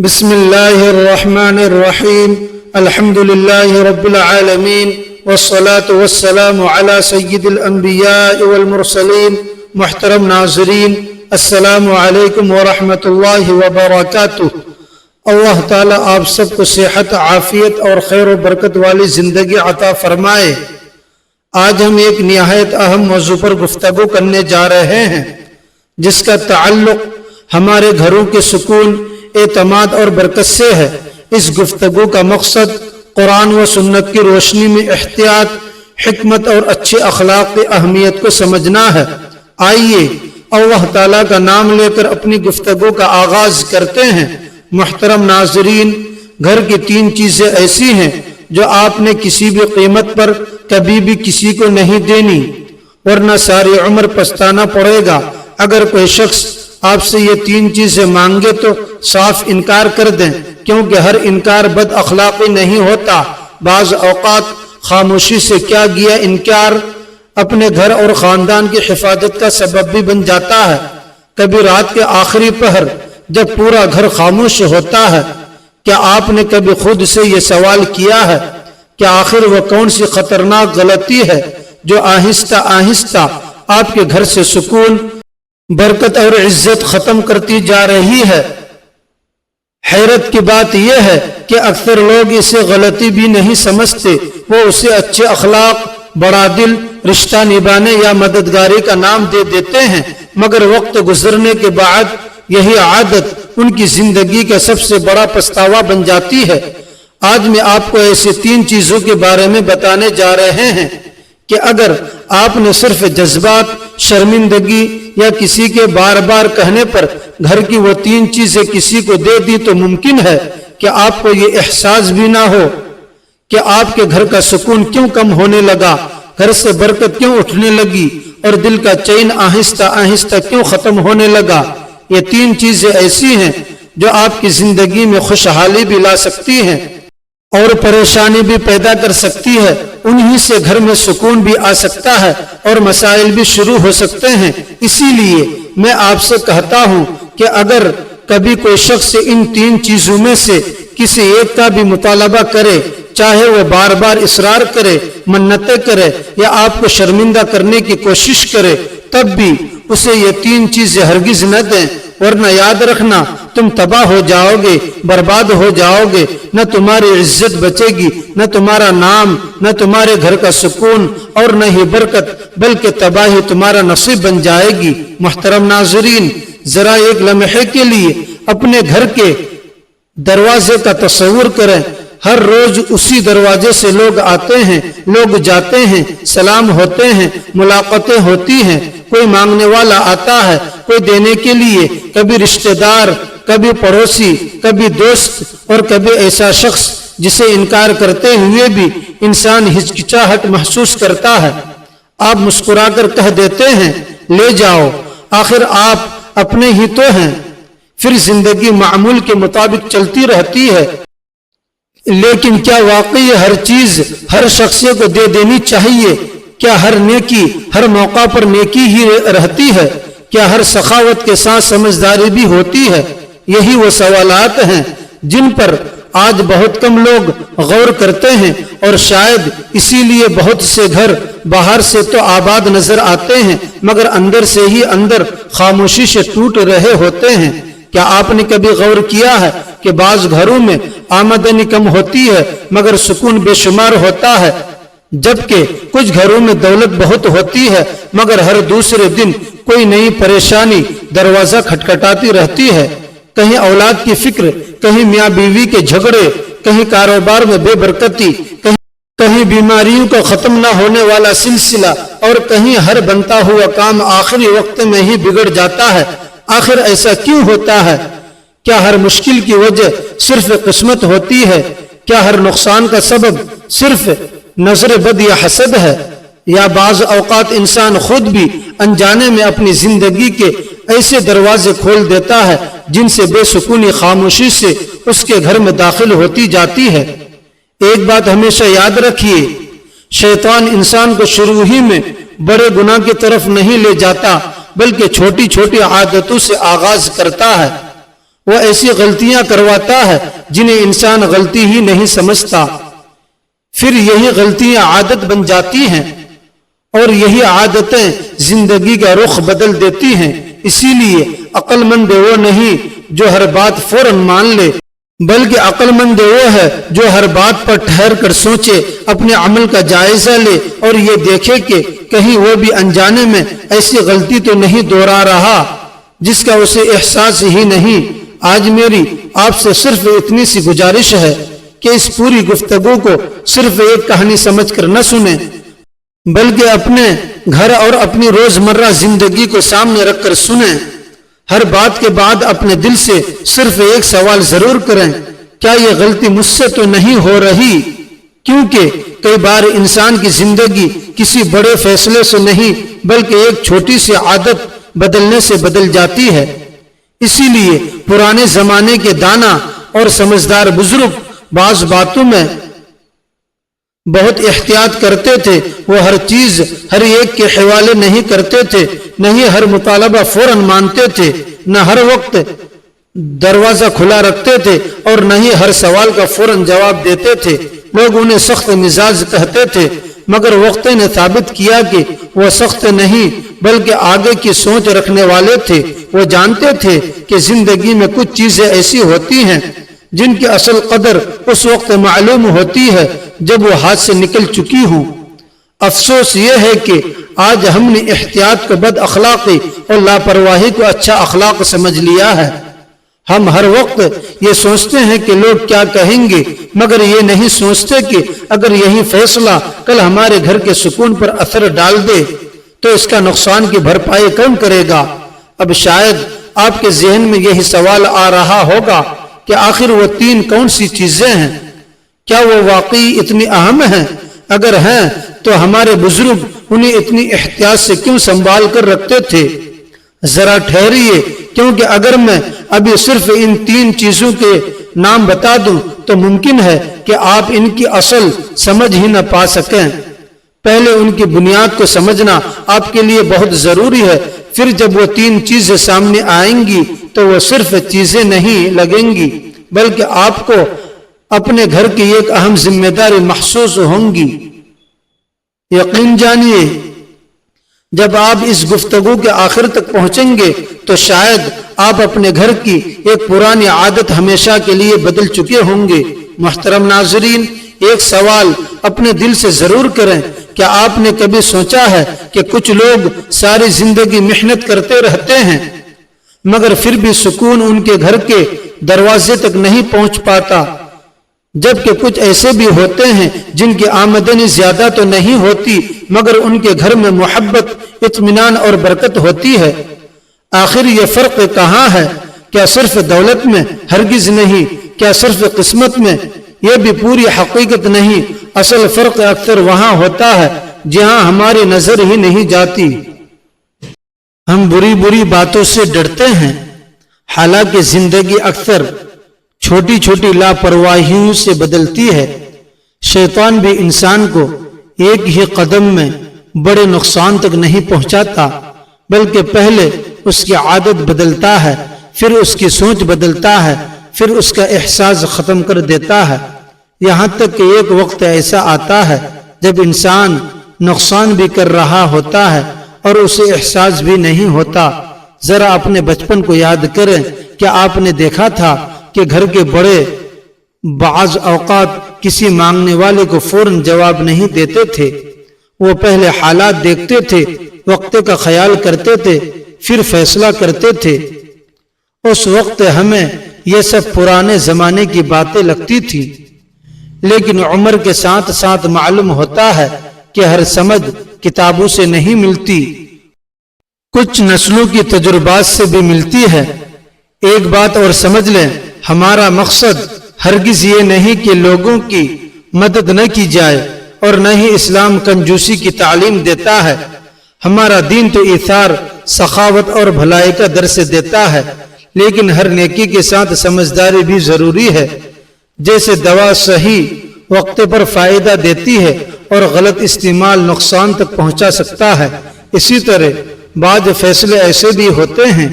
بسم الله الرحمن الرحيم الحمد لله رب العالمين والصلاة والسلام على سيد الأنبياء والمرسلين. محترم ناظرین، السلام علیکم ورحمۃ اللہ وبرکاتہ. اللہ تعالیٰ آپ سب کو صحت، عافیت اور خیر و برکت والی زندگی عطا فرمائے. آج ہم ایک نہایت اہم موضوع پر گفتگو کرنے جا رہے ہیں جس کا تعلق ہمارے گھروں کے سکون، اعتماد اور برکت سے ہے. اس گفتگو کا مقصد قرآن و سنت کی روشنی میں احتیاط، حکمت اور اچھے اخلاق کی اہمیت کو سمجھنا ہے. آئیے اللہ تعالیٰ کا نام لے کر اپنی گفتگو کا آغاز کرتے ہیں. محترم ناظرین، گھر کی 3 چیزیں ایسی ہیں جو آپ نے کسی بھی قیمت پر کبھی بھی کسی کو نہیں دینی، ورنہ ساری عمر پچھتانا پڑے گا. اگر کوئی شخص آپ سے یہ 3 چیزیں مانگے تو صاف انکار کر دیں، کیونکہ ہر انکار بد اخلاقی نہیں ہوتا. بعض اوقات خاموشی سے کیا گیا انکار اپنے گھر اور خاندان کی حفاظت کا سبب بھی بن جاتا ہے. کبھی رات کے آخری پہر جب پورا گھر خاموش ہوتا ہے، کیا آپ نے کبھی خود سے یہ سوال کیا ہے کہ آخر وہ کون سی خطرناک غلطی ہے جو آہستہ آہستہ آپ کے گھر سے سکون، برکت اور عزت ختم کرتی جا رہی ہے؟ حیرت کی بات یہ ہے کہ اکثر لوگ اسے غلطی بھی نہیں سمجھتے. وہ اسے اچھے اخلاق، بڑا دل، رشتہ نبھانے یا مددگاری کا نام دے دیتے ہیں، مگر وقت گزرنے کے بعد یہی عادت ان کی زندگی کا سب سے بڑا پچھتاوا بن جاتی ہے. آج میں آپ کو ایسی 3 چیزوں کے بارے میں بتانے جا رہے ہیں کہ اگر آپ نے صرف جذبات، شرمندگی یا کسی کے بار بار کہنے پر گھر کی وہ 3 چیزیں کسی کو دے دی تو ممکن ہے کہ آپ کو یہ احساس بھی نہ ہو کہ آپ کے گھر کا سکون کیوں کم ہونے لگا، گھر سے برکت کیوں اٹھنے لگی اور دل کا چین آہستہ آہستہ کیوں ختم ہونے لگا. یہ 3 چیزیں ایسی ہیں جو آپ کی زندگی میں خوشحالی بھی لا سکتی ہیں اور پریشانی بھی پیدا کر سکتی ہے. انہی سے گھر میں سکون بھی آ سکتا ہے اور مسائل بھی شروع ہو سکتے ہیں. اسی لیے میں آپ سے کہتا ہوں کہ اگر کبھی کوئی شخص ان 3 چیزوں میں سے کسی ایک کا بھی مطالبہ کرے، چاہے وہ بار بار اصرار کرے، منتیں کرے یا آپ کو شرمندہ کرنے کی کوشش کرے، تب بھی اسے یہ 3 چیزیں ہرگز نہ دیں، ورنہ یاد رکھنا تم تباہ ہو جاؤ گے، برباد ہو جاؤ گے. نہ تمہاری عزت بچے گی، نہ تمہارا نام، نہ تمہارے گھر کا سکون اور نہ ہی برکت، بلکہ تباہی تمہارا نصیب بن جائے گی. محترم ناظرین، ذرا ایک لمحے کے لیے اپنے گھر کے دروازے کا تصور کریں. ہر روز اسی دروازے سے لوگ آتے ہیں، لوگ جاتے ہیں، سلام ہوتے ہیں، ملاقاتیں ہوتی ہیں. کوئی مانگنے والا آتا ہے، کوئی دینے کے لیے، کبھی رشتہ دار، کبھی پڑوسی، کبھی دوست اور کبھی ایسا شخص جسے انکار کرتے ہوئے بھی انسان ہچکچاہٹ محسوس کرتا ہے. آپ مسکرا کر کہہ دیتے ہیں لے جاؤ، آخر آپ اپنے ہی تو ہیں. پھر زندگی معمول کے مطابق چلتی رہتی ہے. لیکن کیا واقعی ہر چیز ہر شخص کو دے دینی چاہیے؟ کیا ہر نیکی ہر موقع پر نیکی ہی رہتی ہے؟ کیا ہر سخاوت کے ساتھ سمجھداری بھی ہوتی ہے؟ یہی وہ سوالات ہیں جن پر آج بہت کم لوگ غور کرتے ہیں، اور شاید اسی لیے بہت سے گھر باہر سے تو آباد نظر آتے ہیں مگر اندر سے ہی اندر خاموشی سے ٹوٹ رہے ہوتے ہیں. کیا آپ نے کبھی غور کیا ہے کہ بعض گھروں میں آمدنی کم ہوتی ہے مگر سکون بے شمار ہوتا ہے، جبکہ کچھ گھروں میں دولت بہت ہوتی ہے مگر ہر دوسرے دن کوئی نئی پریشانی دروازہ کھٹکھٹاتی رہتی ہے؟ کہیں اولاد کی فکر، کہیں میاں بیوی کے جھگڑے، کہیں کاروبار میں بے برکتی، کہیں بیماریوں کا ختم نہ ہونے والا سلسلہ، اور کہیں ہر بنتا ہوا کام آخری وقت میں ہی بگڑ جاتا ہے. آخر ایسا کیوں ہوتا ہے؟ کیا ہر مشکل کی وجہ صرف قسمت ہوتی ہے؟ کیا ہر نقصان کا سبب صرف نظر بد یا حسد ہے؟ یا بعض اوقات انسان خود بھی انجانے میں اپنی زندگی کے ایسے دروازے کھول دیتا ہے جن سے بے سکونی خاموشی سے اس کے گھر میں داخل ہوتی جاتی ہے؟ ایک بات ہمیشہ یاد رکھیے، شیطان انسان کو شروع ہی میں بڑے گناہ کی طرف نہیں لے جاتا بلکہ چھوٹی چھوٹی عادتوں سے آغاز کرتا ہے. وہ ایسی غلطیاں کرواتا ہے جنہیں انسان غلطی ہی نہیں سمجھتا، پھر یہی غلطیاں عادت بن جاتی ہیں اور یہی عادتیں زندگی کا رخ بدل دیتی ہیں۔ اسی لیے عقل مند وہ نہیں جو ہر بات فوراً مان لے، بلکہ عقل مند وہ ہے جو ہر بات پر ٹھہر کر سوچے، اپنے عمل کا جائزہ لے اور یہ دیکھے کہ کہیں وہ بھی انجانے میں ایسی غلطی تو نہیں دہرا رہا جس کا اسے احساس ہی نہیں۔ آج میری آپ سے صرف اتنی سی گزارش ہے کہ اس پوری گفتگو کو صرف ایک کہانی سمجھ کر نہ سنیں، بلکہ اپنے گھر اور اپنی روزمرہ زندگی کو سامنے رکھ کر سنیں۔ ہر بات کے بعد اپنے دل سے صرف ایک سوال ضرور کریں، کیا یہ غلطی مجھ سے تو نہیں ہو رہی؟ کیونکہ کئی بار انسان کی زندگی کسی بڑے فیصلے سے نہیں بلکہ ایک چھوٹی سی عادت بدلنے سے بدل جاتی ہے۔ اسی لیے پرانے زمانے کے دانا اور سمجھدار بزرگ بعض باتوں میں بہت احتیاط کرتے تھے۔ وہ ہر چیز ہر ایک کے حوالے نہیں کرتے تھے، نہ ہی ہر مطالبہ فوراً مانتے تھے، نہ ہر وقت دروازہ کھلا رکھتے تھے اور نہ ہی ہر سوال کا فوراً جواب دیتے تھے۔ لوگ انہیں سخت مزاج کہتے تھے، مگر وقت نے ثابت کیا کہ وہ سخت نہیں بلکہ آگے کی سوچ رکھنے والے تھے۔ وہ جانتے تھے کہ زندگی میں کچھ چیزیں ایسی ہوتی ہیں جن کی اصل قدر اس وقت معلوم ہوتی ہے جب وہ ہاتھ سے نکل چکی ہوں۔ افسوس یہ ہے کہ آج ہم نے احتیاط کو بد اخلاقی اور لاپرواہی کو اچھا اخلاق سمجھ لیا ہے۔ ہم ہر وقت یہ سوچتے ہیں کہ لوگ کیا کہیں گے، مگر یہ نہیں سوچتے کہ اگر یہی فیصلہ کل ہمارے گھر کے سکون پر اثر ڈال دے تو اس کا نقصان کی بھرپائی کون کرے گا؟ اب شاید آپ کے ذہن میں یہی سوال آ رہا ہوگا کہ آخر وہ 3 کون سی چیزیں ہیں؟ کیا وہ واقعی اتنی اہم ہیں؟ اگر ہیں تو ہمارے بزرگ انہیں اتنی احتیاط سے کیوں سنبھال کر رکھتے تھے؟ ذرا ٹھہریے، کیونکہ اگر میں ابھی صرف ان 3 چیزوں کے نام بتا دوں تو ممکن ہے کہ آپ ان کی اصل سمجھ ہی نہ پا سکیں۔ پہلے ان کی بنیاد کو سمجھنا آپ کے لیے بہت ضروری ہے، پھر جب وہ 3 چیزیں سامنے آئیں گی تو وہ صرف چیزیں نہیں لگیں گی بلکہ آپ کو اپنے گھر کی ایک اہم ذمہ داری محسوس ہوں گی۔ یقین جانیے، جب آپ اس گفتگو کے آخر تک پہنچیں گے تو شاید آپ اپنے گھر کی ایک پرانی عادت ہمیشہ کے لیے بدل چکے ہوں گے۔ محترم ناظرین، ایک سوال اپنے دل سے ضرور کریں، کیا آپ نے کبھی سوچا ہے کہ کچھ لوگ ساری زندگی محنت کرتے رہتے ہیں مگر پھر بھی سکون ان کے گھر کے دروازے تک نہیں پہنچ پاتا، جبکہ کچھ ایسے بھی ہوتے ہیں جن کی آمدنی زیادہ تو نہیں ہوتی مگر ان کے گھر میں محبت، اطمینان اور برکت ہوتی ہے؟ آخر یہ فرق کہاں ہے؟ کیا صرف دولت میں؟ ہرگز نہیں۔ کیا صرف قسمت میں؟ یہ بھی پوری حقیقت نہیں۔ اصل فرق اکثر وہاں ہوتا ہے جہاں ہماری نظر ہی نہیں جاتی۔ ہم بری باتوں سے ڈرتے ہیں، حالانکہ زندگی اکثر چھوٹی چھوٹی لاپرواہیوں سے بدلتی ہے۔ شیطان بھی انسان کو ایک ہی قدم میں بڑے نقصان تک نہیں پہنچاتا، بلکہ پہلے اس کی عادت بدلتا ہے، پھر اس کی سوچ بدلتا ہے، پھر اس کا احساس ختم کر دیتا ہے، یہاں تک کہ ایک وقت ایسا آتا ہے جب انسان نقصان بھی کر رہا ہوتا ہے اور اسے احساس بھی نہیں ہوتا۔ ذرا اپنے بچپن کو یاد کریں، کیا آپ نے دیکھا تھا کہ گھر کے بڑے بعض اوقات کسی مانگنے والے کو فوراً جواب نہیں دیتے تھے؟ وہ پہلے حالات دیکھتے تھے، وقت کا خیال کرتے تھے، پھر فیصلہ کرتے تھے۔ اس وقت ہمیں یہ سب پرانے زمانے کی باتیں لگتی تھی، لیکن عمر کے ساتھ ساتھ معلوم ہوتا ہے کہ ہر سمجھ کتابوں سے نہیں ملتی، کچھ نسلوں کی تجربات سے بھی ملتی ہے۔ ایک بات اور سمجھ لیں، ہمارا مقصد ہرگز یہ نہیں کہ لوگوں کی مدد نہ کی جائے، اور نہ ہی اسلام کنجوسی کی تعلیم دیتا ہے۔ ہمارا دین تو ایثار، سخاوت اور بھلائی کا درس دیتا ہے، لیکن ہر نیکی کے ساتھ سمجھداری بھی ضروری ہے۔ جیسے دوا صحیح وقت پر فائدہ دیتی ہے اور غلط استعمال نقصان تک پہنچا سکتا ہے، اسی طرح بعض فیصلے ایسے بھی ہوتے ہیں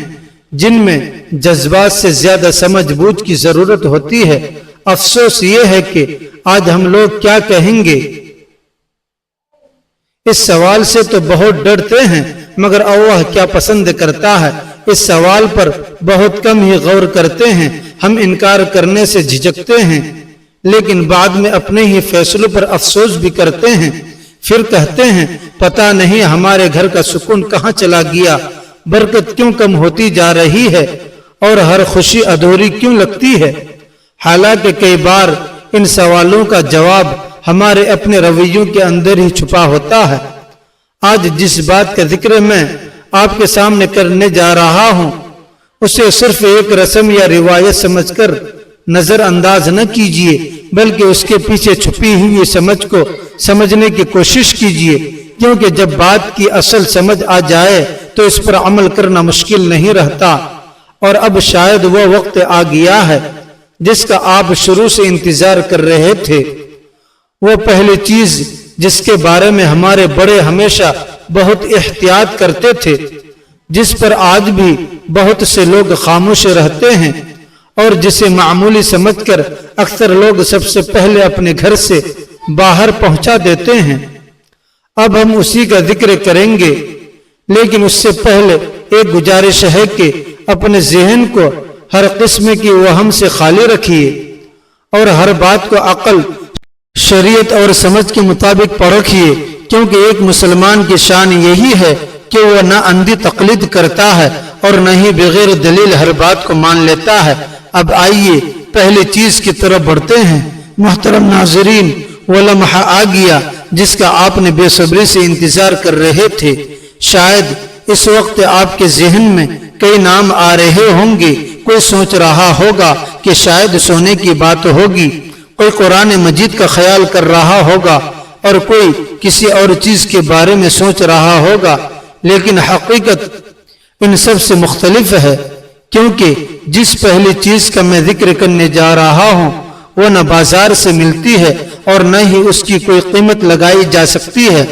جن میں جذبات سے زیادہ سمجھ بوجھ کی ضرورت ہوتی ہے۔ افسوس یہ ہے کہ آج ہم لوگ کیا کہیں گے؟ اس سوال سے تو بہت ڈرتے ہیں، مگر اللہ کیا پسند کرتا ہے، اس سوال پر بہت کم ہی غور کرتے ہیں۔ ہم انکار کرنے سے جھجکتے ہیں، لیکن بعد میں اپنے ہی فیصلوں پر افسوس بھی کرتے ہیں۔ پھر کہتے ہیں پتہ نہیں ہمارے گھر کا سکون کہاں چلا گیا، برکت کیوں کم ہوتی جا رہی ہے، اور ہر خوشی ادھوری کیوں لگتی ہے۔ حالانکہ کئی بار ان سوالوں کا جواب ہمارے اپنے رویوں کے اندر ہی چھپا ہوتا ہے۔ آج جس بات کا ذکر میں آپ کے سامنے کرنے جا رہا ہوں، اسے صرف ایک رسم یا روایت سمجھ کر نظر انداز نہ کیجیے، بلکہ اس کے پیچھے چھپی ہوئی سمجھ کو سمجھنے کی کوشش کیجیے، کیونکہ جب بات کی اصل سمجھ آ جائے تو اس پر عمل کرنا مشکل نہیں رہتا۔ اور اب شاید وہ وقت آ گیا ہے جس کا آپ شروع سے انتظار کر رہے تھے۔ وہ پہلی چیز جس کے بارے میں ہمارے بڑے ہمیشہ بہت احتیاط کرتے تھے، جس پر آج بھی بہت سے لوگ خاموش رہتے ہیں، اور جسے معمولی سمجھ کر اکثر لوگ سب سے پہلے اپنے گھر سے باہر پہنچا دیتے ہیں۔ اب ہم اسی کا ذکر کریں گے، لیکن اس سے پہلے ایک گزارش ہے کہ اپنے ذہن کو ہر قسم کی وہم سے خالی رکھیے، اور ہر بات کو عقل، شریعت اور سمجھ کے مطابق پرکھیے، کیونکہ ایک مسلمان کی شان یہی ہے کہ وہ نہ اندھی تقلید کرتا ہے اور نہ ہی بغیر دلیل ہر بات کو مان لیتا ہے۔ اب آئیے پہلی چیز کی طرف بڑھتے ہیں۔ محترم ناظرین، وہ لمحہ آ گیا جس کا آپ نے بے صبری سے انتظار کر رہے تھے۔ شاید اس وقت آپ کے ذہن میں کئی نام آ رہے ہوں گے۔ کوئی سوچ رہا ہوگا کہ شاید سونے کی بات ہوگی، کوئی قرآن مجید کا خیال کر رہا ہوگا، اور کوئی کسی اور چیز کے بارے میں سوچ رہا ہوگا، لیکن حقیقت ان سب سے مختلف ہے، کیونکہ جس پہلی چیز کا میں ذکر کرنے جا رہا ہوں وہ نہ بازار سے ملتی ہے اور نہ ہی اس کی کوئی قیمت لگائی جا سکتی ہے،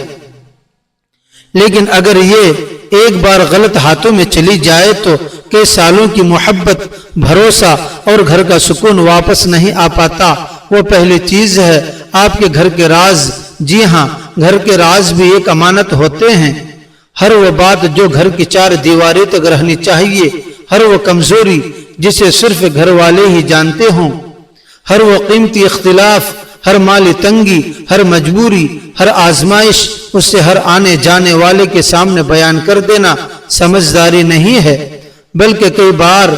لیکن اگر یہ ایک بار غلط ہاتھوں میں چلی جائے تو کئی سالوں کی محبت، بھروسہ اور گھر کا سکون واپس نہیں آ پاتا۔ وہ پہلی چیز ہے آپ کے گھر کے راز۔ جی ہاں، گھر کے راز بھی ایک امانت ہوتے ہیں۔ ہر وہ بات جو گھر کی چار دیواریں تک رہنی چاہیے، ہر وہ کمزوری جسے صرف گھر والے ہی جانتے ہوں، ہر وہ قیمتی اختلاف، ہر مالی تنگی، ہر مجبوری، ہر آزمائش، اسے ہر آنے جانے والے کے سامنے بیان کر دینا سمجھداری نہیں ہے، بلکہ کئی بار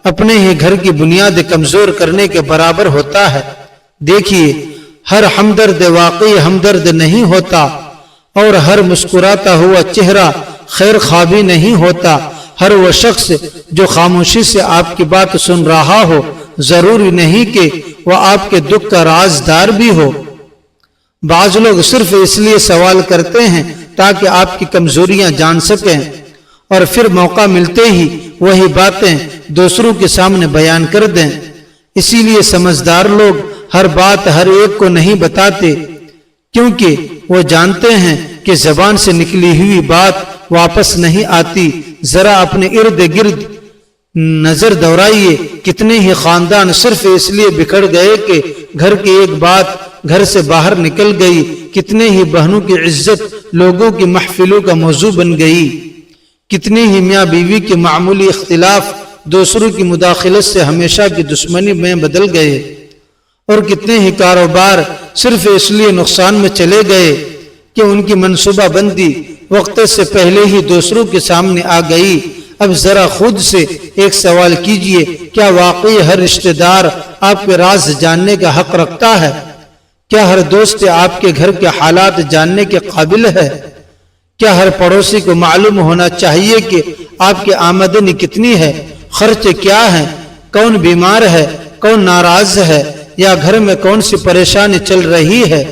اپنے ہی گھر کی بنیاد کمزور کرنے کے برابر ہوتا ہے۔ دیکھیے، ہر ہمدرد واقعی ہمدرد نہیں ہوتا، اور ہر مسکراتا ہوا چہرہ خیر خوابی نہیں ہوتا۔ ہر وہ شخص جو خاموشی سے آپ کی بات سن رہا ہو، ضروری نہیں کہ وہ آپ کے دکھ کا رازدار بھی ہو۔ بعض لوگ صرف اس لیے سوال کرتے ہیں تاکہ آپ کی کمزوریاں جان سکیں، اور پھر موقع ملتے ہی وہی باتیں دوسروں کے سامنے بیان کر دیں۔ اسی لیے سمجھدار لوگ ہر بات ہر ایک کو نہیں بتاتے، کیونکہ وہ جانتے ہیں کہ زبان سے نکلی ہوئی بات واپس نہیں آتی۔ ذرا اپنے ارد گرد نظر دورائیے، کتنے ہی خاندان صرف اس لیے بکھر گئے کہ گھر کی ایک بات گھر سے باہر نکل گئی، کتنے ہی بہنوں کی عزت لوگوں کی محفلوں کا موضوع بن گئی، کتنے ہی میاں بیوی کے معمولی اختلاف دوسروں کی مداخلت سے ہمیشہ کی دشمنی میں بدل گئے، اور کتنے ہی کاروبار صرف اس لیے نقصان میں چلے گئے کہ ان کی منصوبہ بندی وقت سے پہلے ہی دوسروں کے سامنے آ گئی۔ اب ذرا خود سے ایک سوال کیجئے، کیا واقعی ہر رشتہ دار آپ کے راز جاننے کا حق رکھتا ہے؟ کیا ہر دوست آپ کے گھر کے حالات جاننے کے قابل ہے؟ کیا ہر پڑوسی کو معلوم ہونا چاہیے کہ آپ کی آمدنی کتنی ہے، خرچ کیا ہے، کون بیمار ہے، کون ناراض ہے، یا گھر میں کون سی پریشانی چل رہی ہے؟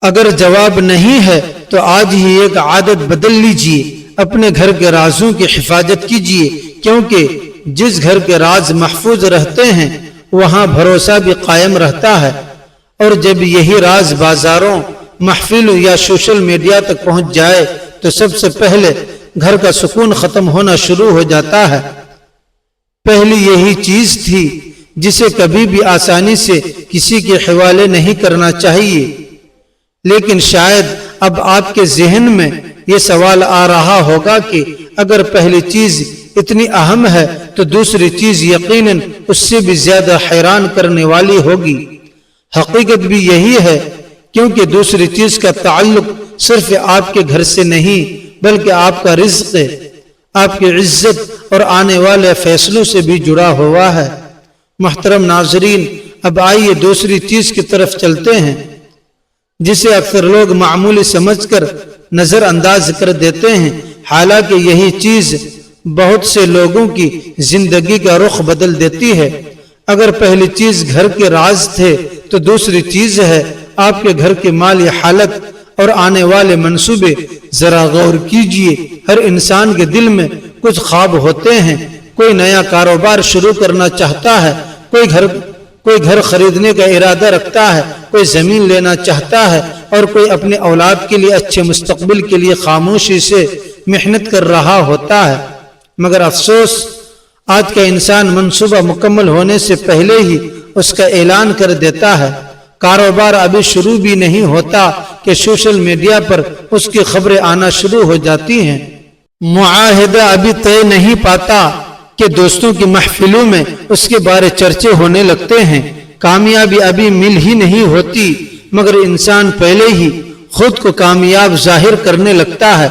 اگر جواب نہیں ہے تو آج ہی ایک عادت بدل لیجئے، اپنے گھر کے رازوں کی حفاظت کیجئے، کیونکہ جس گھر کے راز محفوظ رہتے ہیں وہاں بھروسہ بھی قائم رہتا ہے، اور جب یہی راز بازاروں، محفلوں یا سوشل میڈیا تک پہنچ جائے تو سب سے پہلے گھر کا سکون ختم ہونا شروع ہو جاتا ہے۔ پہلی یہی چیز تھی جسے کبھی بھی آسانی سے کسی کے حوالے نہیں کرنا چاہیے، لیکن شاید اب آپ کے ذہن میں یہ سوال آ رہا ہوگا کہ اگر پہلی چیز اتنی اہم ہے تو دوسری چیز یقیناً اس سے بھی زیادہ حیران کرنے والی ہوگی۔ حقیقت بھی یہی ہے، کیونکہ دوسری چیز کا تعلق صرف آپ کے گھر سے نہیں بلکہ آپ کا رزق، آپ کی عزت اور آنے والے فیصلوں سے بھی جڑا ہوا ہے۔ محترم ناظرین، اب آئیے دوسری چیز کی طرف چلتے ہیں جسے اکثر لوگ معمولی سمجھ کر نظر انداز کر دیتے ہیں، حالانکہ یہی چیز بہت سے لوگوں کی زندگی کا رخ بدل دیتی ہے۔ اگر پہلی چیز گھر کے راز تھے تو دوسری چیز ہے آپ کے گھر کی مالی حالت اور آنے والے منصوبے۔ ذرا غور کیجئے، ہر انسان کے دل میں کچھ خواب ہوتے ہیں۔ کوئی نیا کاروبار شروع کرنا چاہتا ہے، کوئی گھر خریدنے کا ارادہ رکھتا ہے، کوئی زمین لینا چاہتا ہے، اور کوئی اپنے اولاد کے لیے اچھے مستقبل کے لیے خاموشی سے محنت کر رہا ہوتا ہے۔ مگر افسوس، آج کا انسان منصوبہ مکمل ہونے سے پہلے ہی اس کا اعلان کر دیتا ہے۔ کاروبار ابھی شروع بھی نہیں ہوتا کہ سوشل میڈیا پر اس کی خبریں آنا شروع ہو جاتی ہیں۔ معاہدہ ابھی طے نہیں پاتا کہ دوستوں کی محفلوں میں اس کے بارے چرچے ہونے لگتے ہیں۔ کامیابی ابھی مل ہی نہیں ہوتی مگر انسان پہلے ہی خود کو کامیاب ظاہر کرنے لگتا ہے۔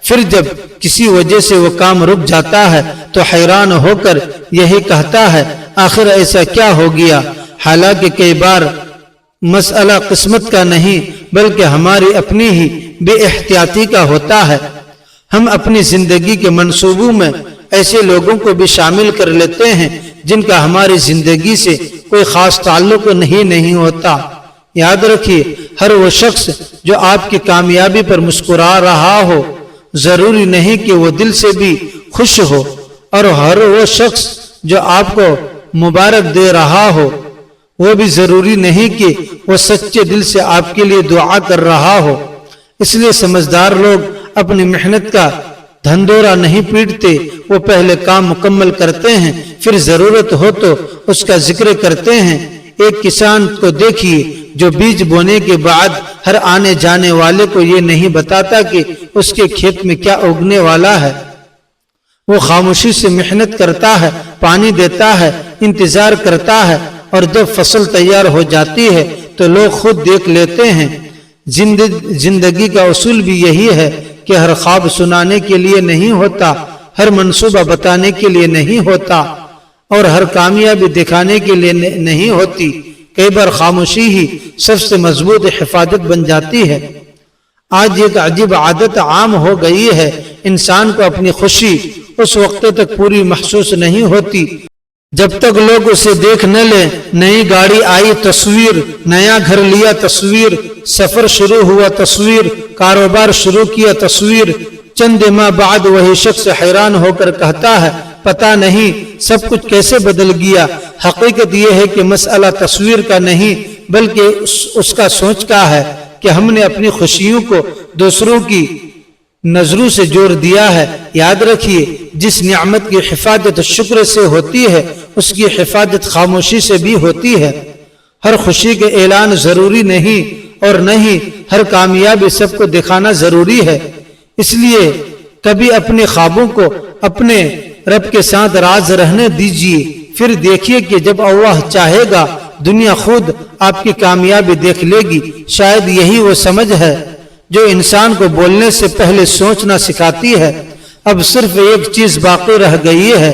پھر جب کسی وجہ سے وہ کام رک جاتا ہے تو حیران ہو کر یہی کہتا ہے، آخر ایسا کیا ہو گیا؟ حالانکہ کئی بار مسئلہ قسمت کا نہیں بلکہ ہماری اپنی ہی بے احتیاطی کا ہوتا ہے۔ ہم اپنی زندگی کے منصوبوں میں ایسے لوگوں کو بھی شامل کر لیتے ہیں جن کا ہماری زندگی سے کوئی خاص تعلق نہیں ہوتا۔ یاد رکھیے، ہر وہ شخص جو آپ کی کامیابی پر مسکرا رہا ہو ضروری نہیں کہ وہ دل سے بھی خوش ہو، اور ہر وہ شخص جو آپ کو مبارک دے رہا ہو وہ بھی ضروری نہیں کہ وہ سچے دل سے آپ کے لیے دعا کر رہا ہو۔ اس لیے سمجھدار لوگ اپنی محنت کا دھندورا نہیں پیٹتے، وہ پہلے کام مکمل کرتے ہیں، پھر ضرورت ہو تو اس کا ذکر کرتے ہیں۔ ایک کسان کو دیکھیے جو بیج بونے کے بعد ہر آنے جانے والے کو یہ نہیں بتاتا کہ اس کے کھیت میں کیا اگنے والا ہے۔ وہ خاموشی سے محنت کرتا ہے، پانی دیتا ہے، انتظار کرتا ہے، اور جب فصل تیار ہو جاتی ہے تو لوگ خود دیکھ لیتے ہیں۔ زندگی کا اصول بھی یہی ہے کہ ہر خواب سنانے کے لیے نہیں ہوتا، ہر منصوبہ بتانے کے لیے نہیں ہوتا، اور ہر کامیابی دکھانے کے لیے نہیں ہوتی۔ کئی بار خاموشی ہی سب سے مضبوط حفاظت بن جاتی ہے۔ آج ایک عجیب عادت عام ہو گئی ہے، انسان کو اپنی خوشی اس وقت تک پوری محسوس نہیں ہوتی جب تک لوگ اسے دیکھ نہ لیں۔ نئی گاڑی آئی تصویر، نیا گھر لیا تصویر، سفر شروع ہوا تصویر، کاروبار شروع کیا تصویر۔ چند ماہ بعد وہی شخص حیران ہو کر کہتا ہے، پتہ نہیں سب کچھ کیسے بدل گیا۔ حقیقت یہ ہے کہ مسئلہ تصویر کا نہیں بلکہ اس کا سوچ کا ہے کہ ہم نے اپنی خوشیوں کو دوسروں کی نظروں سے جوڑ دیا ہے۔ یاد رکھیے، جس نعمت کی حفاظت شکر سے ہوتی ہے اس کی حفاظت خاموشی سے بھی ہوتی ہے۔ ہر خوشی کے اعلان ضروری نہیں اور نہ ہی ہر کامیابی سب کو دکھانا ضروری ہے۔ اس لیے کبھی اپنے خوابوں کو اپنے رب کے ساتھ راز رہنے دیجیے، پھر دیکھیے کہ جب اللہ چاہے گا دنیا خود آپ کی کامیابی دیکھ لے گی۔ شاید یہی وہ سمجھ ہے جو انسان کو بولنے سے پہلے سوچنا سکھاتی ہے۔ اب صرف ایک چیز باقی رہ گئی ہے،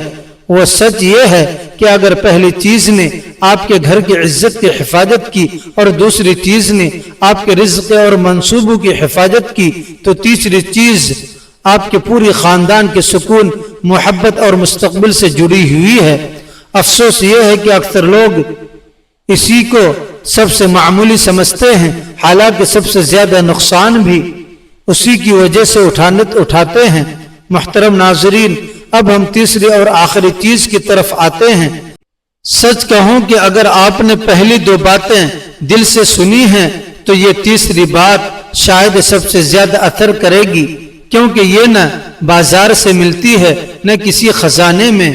وہ سچ یہ ہے کہ اگر پہلی چیز نے آپ کے گھر کی عزت کی حفاظت کی اور دوسری چیز نے آپ کے رزق اور منصوبوں کی حفاظت کی تو تیسری چیز آپ کے پوری خاندان کے سکون، محبت اور مستقبل سے جڑی ہوئی ہے۔ افسوس یہ ہے کہ اکثر لوگ اسی کو سب سے معمولی سمجھتے ہیں، حالانکہ سب سے زیادہ نقصان بھی اسی کی وجہ سے اٹھاتے ہیں۔ محترم ناظرین، اب ہم تیسری اور آخری چیز کی طرف آتے ہیں۔ سچ کہوں کہ اگر آپ نے پہلی دو باتیں دل سے سنی ہیں تو یہ تیسری بات شاید سب سے زیادہ اثر کرے گی، کیونکہ یہ نہ بازار سے ملتی ہے نہ کسی خزانے میں۔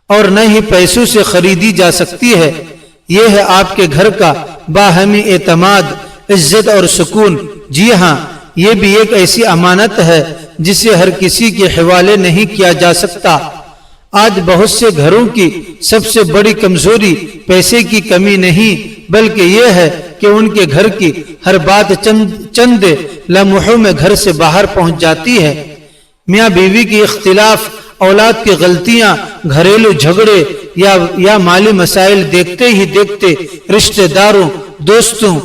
اور نہ ہی پیسوں سے خریدی جا سکتی ہے۔ یہ ہے آپ کے گھر کا باہمی اعتماد، عزت اور سکون۔ جی ہاں، یہ بھی ایک ایسی امانت ہے جسے ہر کسی کے حوالے نہیں کیا جا سکتا۔ آج بہت سے گھروں کی سب سے بڑی کمزوری پیسے کی کمی نہیں، بلکہ یہ ہے کہ ان کے گھر کی ہر بات چند لمحوں میں گھر سے باہر پہنچ جاتی ہے۔ میاں بیوی کی اختلاف، اولاد کی غلطیاں، گھریلو جھگڑے یا مالی مسائل دیکھتے ہی دیکھتے رشتہ داروں، دوستوں،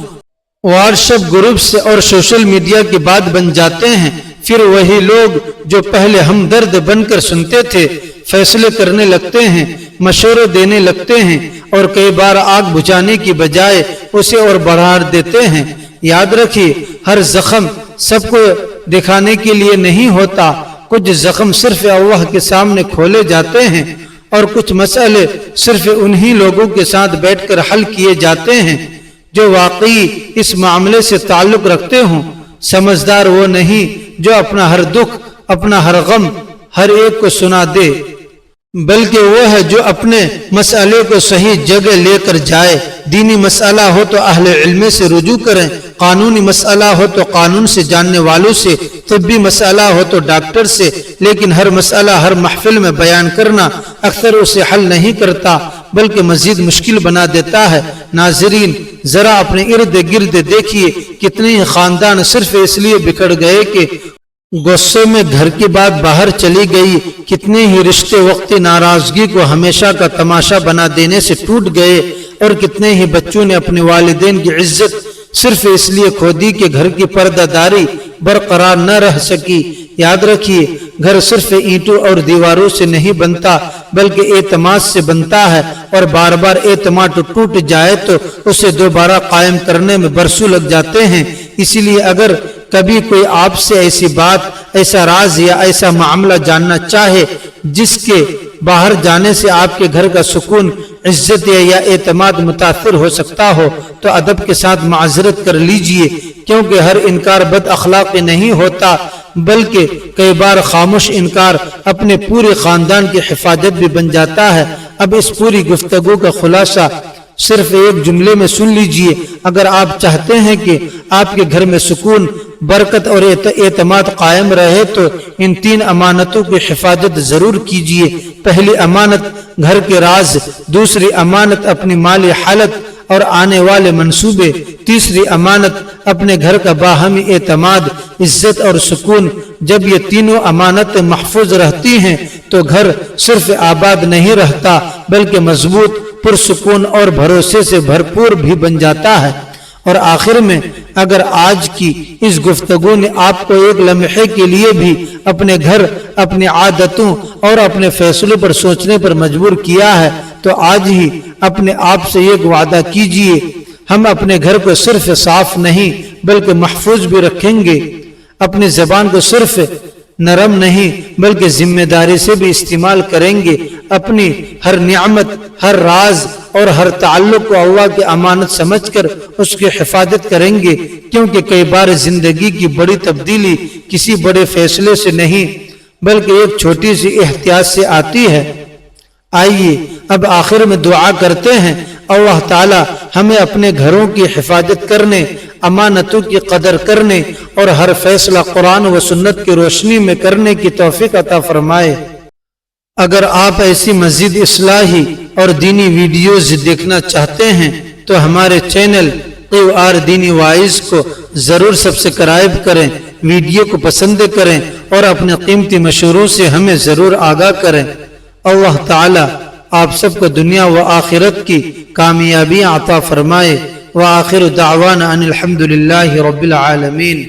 واٹس ایپ گروپس اور سوشل میڈیا کی بات بن جاتے ہیں۔ پھر وہی لوگ جو پہلے ہمدرد بن کر سنتے تھے، فیصلے کرنے لگتے ہیں، مشورے دینے لگتے ہیں، اور کئی بار آگ بجھانے کی بجائے اسے اور بڑھا دیتے ہیں۔ یاد رکھیے، ہر زخم سب کو دکھانے کے لیے نہیں ہوتا۔ کچھ زخم صرف اللہ کے سامنے کھولے جاتے ہیں، اور کچھ مسئلے صرف انہی لوگوں کے ساتھ بیٹھ کر حل کیے جاتے ہیں جو واقعی اس معاملے سے تعلق رکھتے ہوں۔ سمجھدار وہ نہیں جو اپنا ہر دکھ، اپنا ہر غم ہر ایک کو سنا دے، بلکہ وہ ہے جو اپنے مسئلے کو صحیح جگہ لے کر جائے۔ دینی مسئلہ ہو تو اہل علم سے رجوع کریں، قانونی مسئلہ ہو تو قانون سے جاننے والوں سے، طبی مسئلہ ہو تو ڈاکٹر سے، لیکن ہر مسئلہ ہر محفل میں بیان کرنا اکثر اسے حل نہیں کرتا بلکہ مزید مشکل بنا دیتا ہے۔ ناظرین، ذرا اپنے ارد گرد دیکھیے، کتنے ہی خاندان صرف اس لیے بکھر گئے کہ غصے میں گھر کی بات باہر چلی گئی، کتنے ہی رشتے وقتی ناراضگی کو ہمیشہ کا تماشا بنا دینے سے ٹوٹ گئے، اور کتنے ہی بچوں نے اپنے والدین کی عزت صرف اس لیے کھو دی کہ گھر کی پردہ داری برقرار نہ رہ سکی۔ یاد رکھیے، گھر صرف اینٹوں اور دیواروں سے نہیں بنتا بلکہ اعتماد سے بنتا ہے، اور بار بار اعتماد ٹوٹ جائے تو اسے دوبارہ قائم کرنے میں برسوں لگ جاتے ہیں۔ اسی لیے اگر کبھی کوئی آپ سے ایسی بات، ایسا راز یا ایسا معاملہ جاننا چاہے جس کے باہر جانے سے آپ کے گھر کا سکون، عزت یا اعتماد متاثر ہو سکتا ہو، تو ادب کے ساتھ معذرت کر لیجئے، کیونکہ ہر انکار بد اخلاقی نہیں ہوتا، بلکہ کئی بار خاموش انکار اپنے پورے خاندان کی حفاظت بھی بن جاتا ہے۔ اب اس پوری گفتگو کا خلاصہ صرف ایک جملے میں سن لیجئے، اگر آپ چاہتے ہیں کہ آپ کے گھر میں سکون، برکت اور اعتماد قائم رہے تو ان 3 امانتوں کی حفاظت ضرور کیجئے۔ پہلی امانت گھر کے راز، دوسری امانت اپنی مالی حالت اور آنے والے منصوبے، تیسری امانت اپنے گھر کا باہمی اعتماد، عزت اور سکون۔ جب یہ تینوں امانتیں محفوظ رہتی ہیں تو گھر صرف آباد نہیں رہتا بلکہ مضبوط، پرسکون اور بھروسے سے بھرپور بھی بن جاتا ہے۔ اور آخر میں، اگر آج کی اس گفتگو نے آپ کو ایک لمحے کے لیے بھی اپنے گھر، اپنی عادتوں اور اپنے فیصلوں پر سوچنے پر مجبور کیا ہے، تو آج ہی اپنے آپ سے ایک وعدہ کیجئے، ہم اپنے گھر کو صرف صاف نہیں بلکہ محفوظ بھی رکھیں گے، اپنی زبان کو صرف نرم نہیں بلکہ ذمہ داری سے بھی استعمال کریں گے، اپنی ہر نعمت، ہر راز اور ہر تعلق کو اللہ کی امانت سمجھ کر اس کی حفاظت کریں گے، کیونکہ کئی بار زندگی کی بڑی تبدیلی کسی بڑے فیصلے سے نہیں بلکہ ایک چھوٹی سی احتیاط سے آتی ہے۔ آئیے اب آخر میں دعا کرتے ہیں، اللہ تعالی ہمیں اپنے گھروں کی حفاظت کرنے، امانتوں کی قدر کرنے اور ہر فیصلہ قرآن و سنت کی روشنی میں کرنے کی توفیق عطا فرمائے۔ اگر آپ ایسی مزید اصلاحی اور دینی ویڈیوز دیکھنا چاہتے ہیں تو ہمارے چینل QR دینی وائز کو ضرور سبسکرائب کریں، ویڈیو کو پسند کریں اور اپنے قیمتی مشوروں سے ہمیں ضرور آگاہ کریں۔ اللہ تعالی آپ سب کو دنیا و آخرت کی کامیابی عطا فرمائے۔ وآخر دعوانا ان الحمد للہ رب العالمین۔